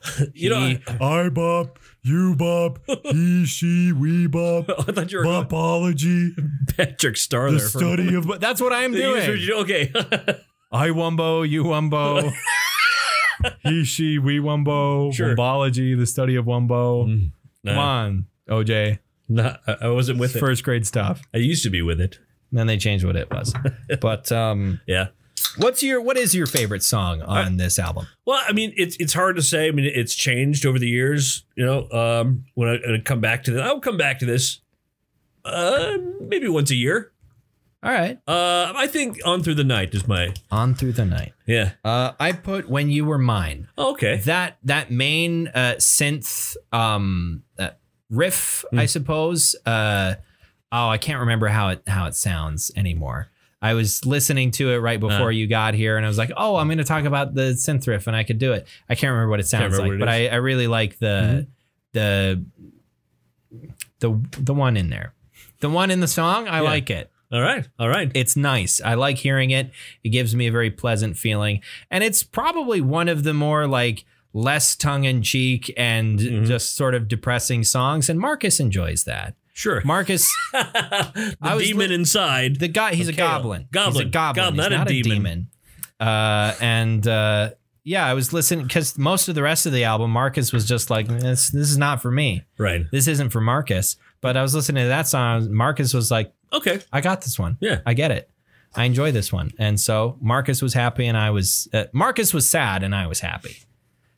[SPEAKER 3] I bop, you bop, he, she, we bop.
[SPEAKER 2] I thought you were
[SPEAKER 3] bopology.
[SPEAKER 2] Patrick Star.
[SPEAKER 3] The study of.
[SPEAKER 1] That's what I'm doing.
[SPEAKER 2] Okay.
[SPEAKER 1] I wumbo, you wumbo. He, she, we wumbo.
[SPEAKER 2] Sure.
[SPEAKER 1] Wumbology, the study of wumbo. Come on, OJ.
[SPEAKER 2] No, I wasn't with it.
[SPEAKER 1] First grade stuff.
[SPEAKER 2] I used to be with it.
[SPEAKER 1] Then they changed what it was. But
[SPEAKER 2] yeah.
[SPEAKER 1] What is your favorite song on this album?
[SPEAKER 2] Well, I mean, it's hard to say. I mean, it's changed over the years. You know, when I come back to this, I'll come back to this maybe once a year.
[SPEAKER 1] All right.
[SPEAKER 2] I think On Through the Night is my
[SPEAKER 1] On Through the Night.
[SPEAKER 2] Yeah.
[SPEAKER 1] I put When You Were Mine.
[SPEAKER 2] Oh, okay.
[SPEAKER 1] That main synth riff, I suppose. I can't remember how it sounds anymore. I was listening to it right before you got here, and I was like, "Oh, I'm going to talk about the synth riff, and I could do it." I can't remember what it sounds like, but I really like the one in there, the one in the song. I like it.
[SPEAKER 2] All right.
[SPEAKER 1] It's nice. I like hearing it. It gives me a very pleasant feeling, and it's probably one of the more like less tongue in cheek and just sort of depressing songs, and Marcus enjoys that.
[SPEAKER 2] Sure.
[SPEAKER 1] Marcus,
[SPEAKER 2] the demon inside.
[SPEAKER 1] The guy, he's a goblin.
[SPEAKER 2] He's
[SPEAKER 1] a goblin.
[SPEAKER 2] He's not a demon.
[SPEAKER 1] Yeah, I was listening because most of the rest of the album, Marcus was just like, this is not for me.
[SPEAKER 2] Right.
[SPEAKER 1] This isn't for Marcus. But I was listening to that song. Marcus was like,
[SPEAKER 2] okay,
[SPEAKER 1] I got this one.
[SPEAKER 2] Yeah.
[SPEAKER 1] I get it. I enjoy this one. And so Marcus was happy and I was, Marcus was sad and I was happy.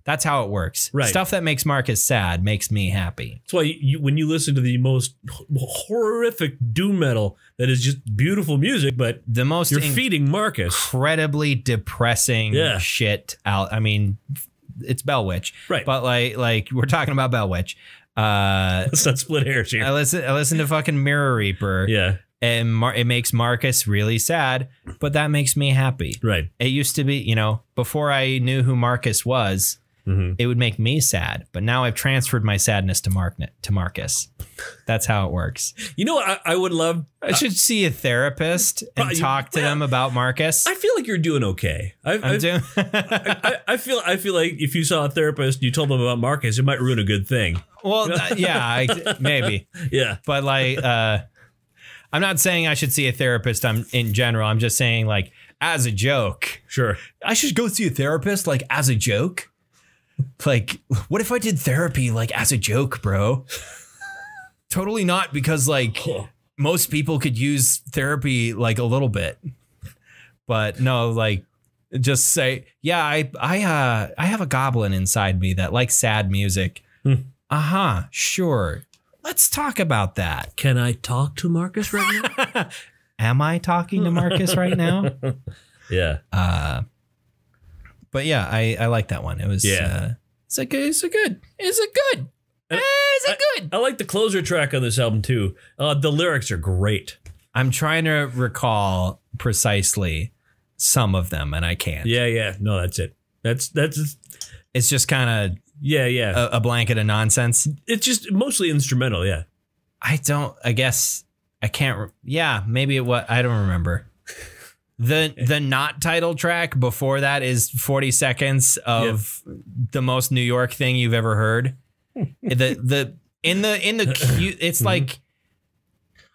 [SPEAKER 1] That's how it works.
[SPEAKER 2] Right.
[SPEAKER 1] Stuff that makes Marcus sad makes me happy.
[SPEAKER 2] That's why when you listen to the most horrific doom metal that is just beautiful music, but
[SPEAKER 1] the most
[SPEAKER 2] you're feeding Marcus
[SPEAKER 1] incredibly depressing shit out. I mean, it's Bell Witch,
[SPEAKER 2] right?
[SPEAKER 1] But like we're talking about Bell Witch.
[SPEAKER 2] Let's not split hairs here.
[SPEAKER 1] I listen to fucking Mirror Reaper.
[SPEAKER 2] Yeah.
[SPEAKER 1] And it makes Marcus really sad, but that makes me happy.
[SPEAKER 2] Right.
[SPEAKER 1] It used to be, you know, before I knew who Marcus was, it would make me sad. But now I've transferred my sadness to Marcus. That's how it works.
[SPEAKER 2] You know what I would love?
[SPEAKER 1] I should see a therapist and talk to them about Marcus.
[SPEAKER 2] I feel like you're doing okay. I feel like if you saw a therapist and you told them about Marcus, it might ruin a good thing.
[SPEAKER 1] Well, yeah, maybe.
[SPEAKER 2] Yeah.
[SPEAKER 1] But like, I'm not saying I should see a therapist in general. I'm just saying like as a joke.
[SPEAKER 2] Sure.
[SPEAKER 1] I should go see a therapist like as a joke. Like, what if I did therapy like as a joke, bro? Totally not, because like most people could use therapy like a little bit. But no, like just say, yeah, I have a goblin inside me that likes sad music. Sure. Let's talk about that.
[SPEAKER 2] Can I talk to Marcus right now?
[SPEAKER 1] Am I talking to Marcus right now?
[SPEAKER 2] Yeah.
[SPEAKER 1] But yeah, I like that one. It was it's a good.
[SPEAKER 2] I like the closer track on this album too. The lyrics are great.
[SPEAKER 1] I'm trying to recall precisely some of them, and I can't.
[SPEAKER 2] Yeah. No, that's it. That's
[SPEAKER 1] it's just kind of a blanket of nonsense.
[SPEAKER 2] It's just mostly instrumental. Yeah.
[SPEAKER 1] I guess I can't. Maybe I don't remember. The not title track before that is 40 seconds of the most New York thing you've ever heard. The cute, it's like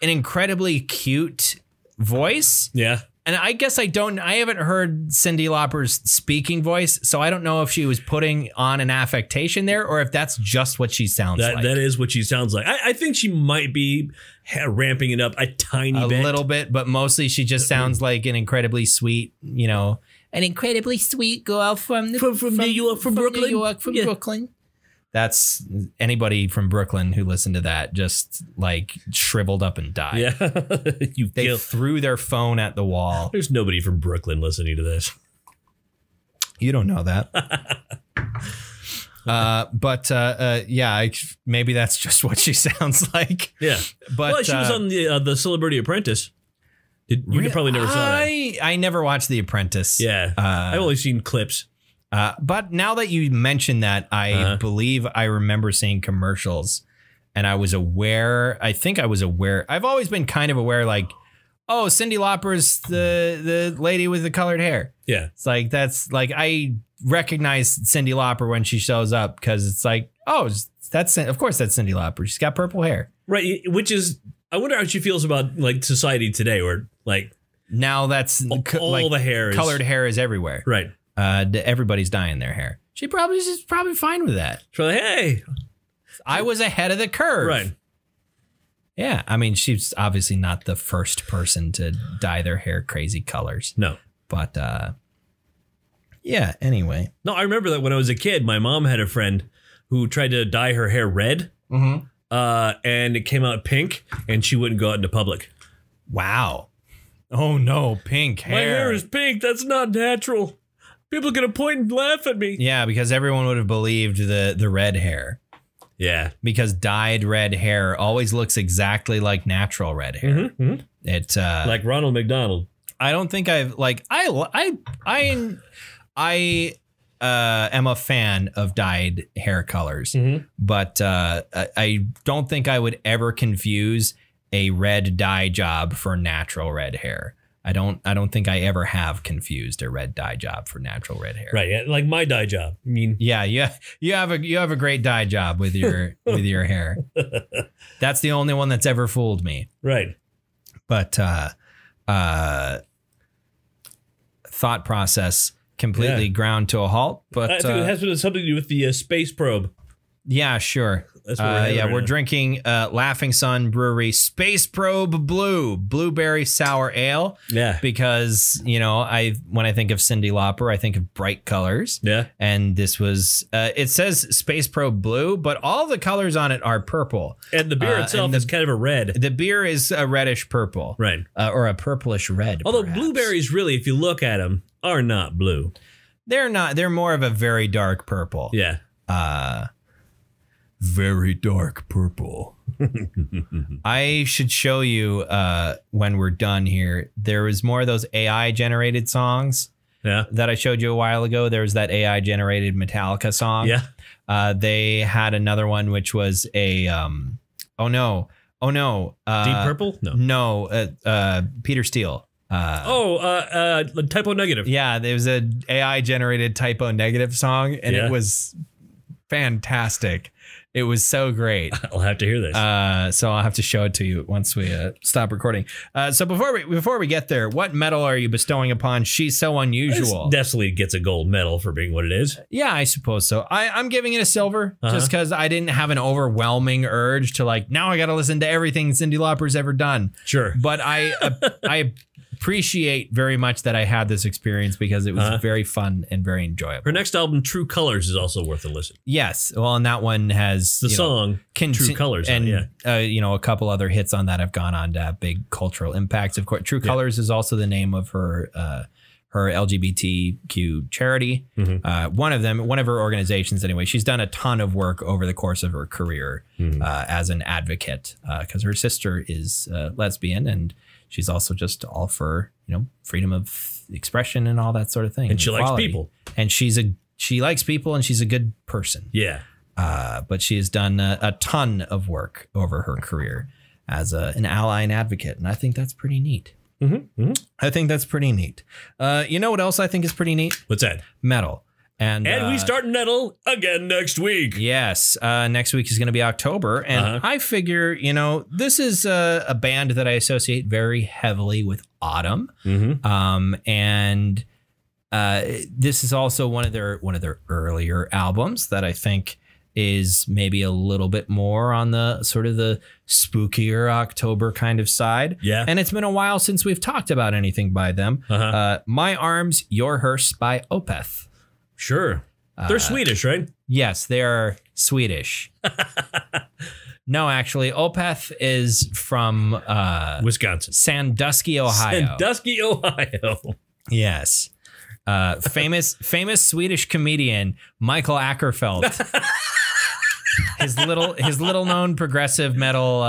[SPEAKER 1] an incredibly cute voice.
[SPEAKER 2] Yeah.
[SPEAKER 1] And I guess I haven't heard Cyndi Lauper's speaking voice, so I don't know if she was putting on an affectation there or if that's just what she sounds like.
[SPEAKER 2] That is what she sounds like. I think she might be ramping it up a tiny bit. A
[SPEAKER 1] little bit, but mostly she just sounds like an incredibly sweet, an incredibly sweet girl from New York, from Brooklyn. That's anybody from Brooklyn who listened to that just like shriveled up and died.
[SPEAKER 2] Yeah.
[SPEAKER 1] They threw their phone at the wall.
[SPEAKER 2] There's nobody from Brooklyn listening to this.
[SPEAKER 1] You don't know that. Maybe that's just what she sounds like.
[SPEAKER 2] Yeah.
[SPEAKER 1] But
[SPEAKER 2] she was on the Celebrity Apprentice. You probably never saw that.
[SPEAKER 1] I never watched The Apprentice.
[SPEAKER 2] Yeah. I've only seen clips.
[SPEAKER 1] But now that you mention that, I believe I remember seeing commercials and I was aware. I think I was aware. I've always been kind of aware, like, oh, Cyndi Lauper's the lady with the colored hair.
[SPEAKER 2] Yeah.
[SPEAKER 1] It's like, that's like, I recognize Cyndi Lauper when she shows up because it's like, oh, of course that's Cyndi Lauper. She's got purple hair.
[SPEAKER 2] Right. Which is, I wonder how she feels about like society today where like.
[SPEAKER 1] Now that's
[SPEAKER 2] all the hair.
[SPEAKER 1] Colored hair is everywhere.
[SPEAKER 2] Right.
[SPEAKER 1] Everybody's dyeing their hair. She's probably fine with that.
[SPEAKER 2] So like, hey,
[SPEAKER 1] I was ahead of the curve.
[SPEAKER 2] Right.
[SPEAKER 1] Yeah. I mean, she's obviously not the first person to dye their hair crazy colors.
[SPEAKER 2] No.
[SPEAKER 1] But yeah, anyway.
[SPEAKER 2] No, I remember that when I was a kid, my mom had a friend who tried to dye her hair red, and it came out pink, and she wouldn't go out into public.
[SPEAKER 1] Wow. Oh no, pink hair.
[SPEAKER 2] My hair is pink. That's not natural. People are gonna point and laugh at me.
[SPEAKER 1] Yeah, because everyone would have believed the red hair.
[SPEAKER 2] Yeah,
[SPEAKER 1] because dyed red hair always looks exactly like natural red hair. It
[SPEAKER 2] like Ronald McDonald.
[SPEAKER 1] I don't think I've like I am a fan of dyed hair colors, but I don't think I would ever confuse a red dye job for natural red hair. I don't think I ever have confused a red dye job for natural red hair.
[SPEAKER 2] Right, yeah, like my dye job. I mean,
[SPEAKER 1] yeah, you have a great dye job with your with your hair. That's the only one that's ever fooled me.
[SPEAKER 2] Right,
[SPEAKER 1] but thought process completely ground to a halt. But
[SPEAKER 2] I think it has something to do with the space probe.
[SPEAKER 1] Yeah, sure.
[SPEAKER 2] That's what
[SPEAKER 1] we're drinking Laughing Sun Brewery Space Probe Blue Blueberry Sour Ale.
[SPEAKER 2] Yeah,
[SPEAKER 1] because when I think of Cyndi Lauper, I think of bright colors.
[SPEAKER 2] Yeah,
[SPEAKER 1] and this was it says Space Probe Blue, but all the colors on it are purple.
[SPEAKER 2] And the beer itself is kind of a red.
[SPEAKER 1] The beer is a reddish purple,
[SPEAKER 2] right,
[SPEAKER 1] or a purplish red.
[SPEAKER 2] Although
[SPEAKER 1] perhaps.
[SPEAKER 2] Blueberries, really, if you look at them, are not blue.
[SPEAKER 1] They're not. They're more of a very dark purple.
[SPEAKER 2] Yeah.
[SPEAKER 3] Very dark purple.
[SPEAKER 1] I should show you when we're done here. There was more of those AI generated songs.
[SPEAKER 2] Yeah.
[SPEAKER 1] That I showed you a while ago. There was that AI generated Metallica song.
[SPEAKER 2] Yeah.
[SPEAKER 1] They had another one which was a oh no.
[SPEAKER 2] Deep Purple?
[SPEAKER 1] No. Peter Steele.
[SPEAKER 2] Typo Negative.
[SPEAKER 1] Yeah, there was a AI generated Typo Negative song, and it was fantastic. It was so great.
[SPEAKER 2] I'll have to hear this.
[SPEAKER 1] So I'll have to show it to you once we stop recording. So before we get there, what medal are you bestowing upon She's So Unusual?
[SPEAKER 2] This definitely gets a gold medal for being what it is.
[SPEAKER 1] Yeah, I suppose so. I'm giving it a silver just because I didn't have an overwhelming urge to now I got to listen to everything Cyndi Lauper's ever done.
[SPEAKER 2] Sure.
[SPEAKER 1] But I appreciate very much that I had this experience because it was very fun and very enjoyable.
[SPEAKER 2] Her next album, True Colors, is also worth a listen.
[SPEAKER 1] Yes. Well, and that one has
[SPEAKER 2] the song True Colors.
[SPEAKER 1] And, a couple other hits on that have gone on to have big cultural impacts. Of course, True Colors is also the name of her LGBTQ charity. One of her organizations anyway. She's done a ton of work over the course of her career as an advocate because her sister is lesbian, and she's also just all for freedom of expression and all that sort of thing.
[SPEAKER 2] And she likes people.
[SPEAKER 1] And she likes people, and she's a good person.
[SPEAKER 2] Yeah.
[SPEAKER 1] But she has done a ton of work over her career as an ally and advocate, and I think that's pretty neat. I think that's pretty neat. You know what else I think is pretty neat?
[SPEAKER 2] What's that?
[SPEAKER 1] Metal. And
[SPEAKER 2] we start metal again next week.
[SPEAKER 1] Yes. Next week is going to be October. And I figure, this is a band that I associate very heavily with autumn. And this is also one of their earlier albums that I think is maybe a little bit more on the sort of the spookier October kind of side.
[SPEAKER 2] Yeah.
[SPEAKER 1] And it's been a while since we've talked about anything by them. My Arms, Your Hearse by Opeth.
[SPEAKER 2] Sure. They're Swedish, right?
[SPEAKER 1] Yes, they're Swedish. No, actually, Opeth is from
[SPEAKER 2] Wisconsin.
[SPEAKER 1] Sandusky, Ohio.
[SPEAKER 2] Sandusky, Ohio.
[SPEAKER 1] Yes. Famous Swedish comedian Michael Ackerfeldt. His little known progressive metal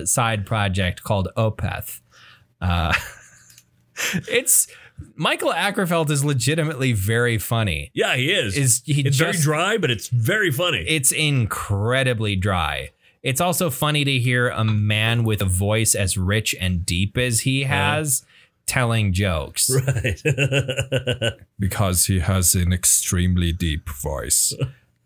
[SPEAKER 1] side project called Opeth. Michael Ackerfeldt is legitimately very funny.
[SPEAKER 2] Yeah, he is. It's very dry, but it's very funny.
[SPEAKER 1] It's incredibly dry. It's also funny to hear a man with a voice as rich and deep as he has telling jokes.
[SPEAKER 2] Right.
[SPEAKER 3] Because he has an extremely deep voice.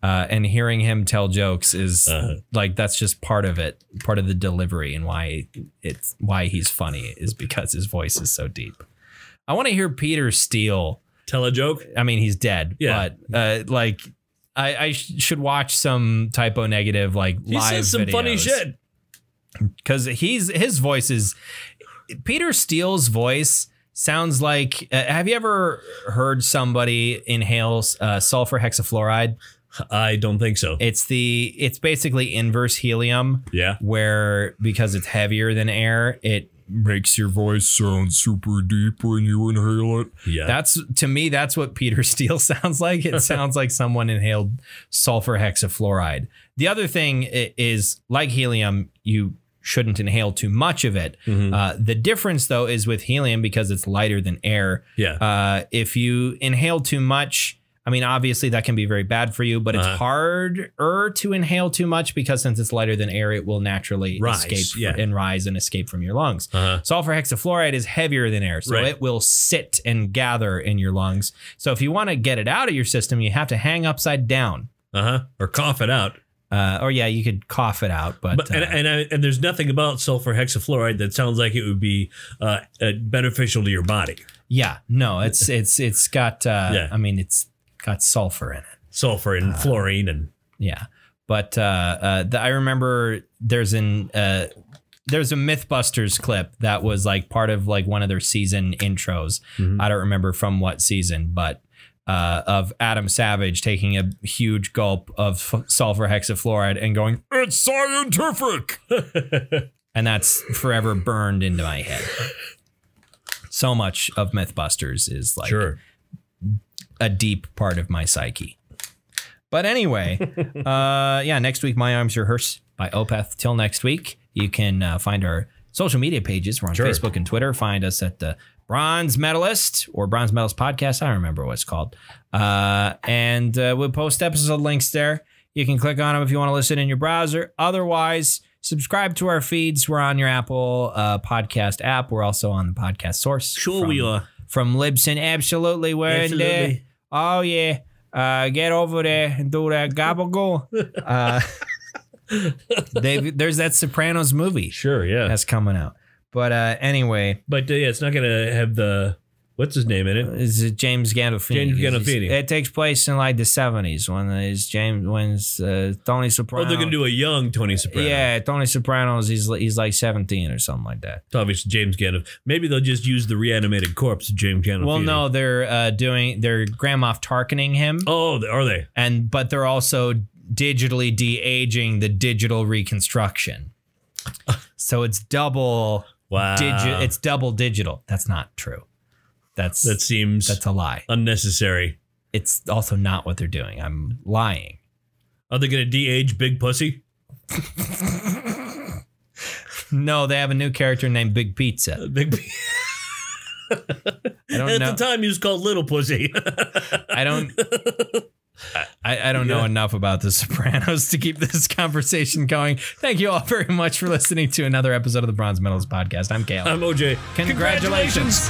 [SPEAKER 1] And hearing him tell jokes is that's just part of it, part of the delivery, and why he's funny is because his voice is so deep. I want to hear Peter Steele
[SPEAKER 2] tell a joke.
[SPEAKER 1] I mean, he's dead, but I should watch some Typo Negative live videos. He
[SPEAKER 2] says some funny shit
[SPEAKER 1] because his voice is Peter Steele's voice Sounds like. Have you ever heard somebody inhale sulfur hexafluoride?
[SPEAKER 2] I don't think so.
[SPEAKER 1] It's basically inverse helium.
[SPEAKER 2] Yeah.
[SPEAKER 1] Where because it's heavier than air, it
[SPEAKER 3] Makes your voice sound super deep when you inhale it.
[SPEAKER 2] Yeah.
[SPEAKER 1] to me, that's what Peter Steele sounds like. It sounds like someone inhaled sulfur hexafluoride. The other thing is, like helium, you shouldn't inhale too much of it. The difference, though, is with helium, because it's lighter than air.
[SPEAKER 2] Yeah.
[SPEAKER 1] If you inhale too much, I mean, obviously that can be very bad for you, but it's harder to inhale too much because since it's lighter than air, it will naturally escape and rise and escape from your lungs. Sulfur hexafluoride is heavivier than air, so it will sit and gather in your lungs. So if you want to get it out of your system, you have to hang upside down.
[SPEAKER 2] Or cough it out.
[SPEAKER 1] Or yeah, you could cough it out, but
[SPEAKER 2] and there's nothing about sulfur hexafluoride that sounds like it would be beneficial to your body.
[SPEAKER 1] Yeah, no, it's got I mean, it's got sulfur in it.
[SPEAKER 2] Sulfur and fluorine and
[SPEAKER 1] yeah. But I remember there's a Mythbusters clip that was like part of like one of their season intros. I don't remember from what season, but of Adam Savage taking a huge gulp of sulfur hexafluoride and going, "It's scientific," and that's forever burned into my head. So much of Mythbusters is like a deep part of my psyche. But anyway, yeah, next week, My Arms, Your Hearse by Opeth. Till next week, you can find our social media pages. We're on Facebook and Twitter. Find us at the Bronze Metalist or Bronze Metalist Podcast. I don't remember what it's called. And we'll post episode links there. You can click on them if you want to listen in your browser. Otherwise, subscribe to our feeds. We're on your Apple podcast app. We're also on the Podcast Source.
[SPEAKER 2] We are.
[SPEAKER 1] From Libsyn. Absolutely. We're in there. Oh, yeah. Get over there and do that gobble. There's that Sopranos movie.
[SPEAKER 2] Sure, yeah.
[SPEAKER 1] That's coming out. But anyway.
[SPEAKER 2] But yeah, it's not going to have the... What's his name in it?
[SPEAKER 1] It's James Gandolfini.
[SPEAKER 2] James Gandolfini.
[SPEAKER 1] It takes place in like the 70s when Tony Soprano.
[SPEAKER 2] Oh, they're going to do a young Tony Soprano.
[SPEAKER 1] Yeah, Tony Soprano's, he's like 17 or something like that.
[SPEAKER 2] It's obviously James Gandolfini. Maybe they'll just use the reanimated corpse of James Gandolfini.
[SPEAKER 1] Well, no, they're Grand Moff Tarkaning him.
[SPEAKER 2] Oh, are they?
[SPEAKER 1] But they're also digitally de-aging the digital reconstruction. So it's double it's double digital. That's not true. That's a lie.
[SPEAKER 2] Unnecessary.
[SPEAKER 1] It's also not what they're doing. I'm lying.
[SPEAKER 2] Are they going to de-age Big Pussy?
[SPEAKER 1] No, they have a new character named Big Pizza.
[SPEAKER 2] At the time, he was called Little Pussy.
[SPEAKER 1] I don't know enough about The Sopranos to keep this conversation going. Thank you all very much for listening to another episode of the Bronze Medalist Podcast. I'm Kale.
[SPEAKER 2] I'm OJ.
[SPEAKER 1] Congratulations.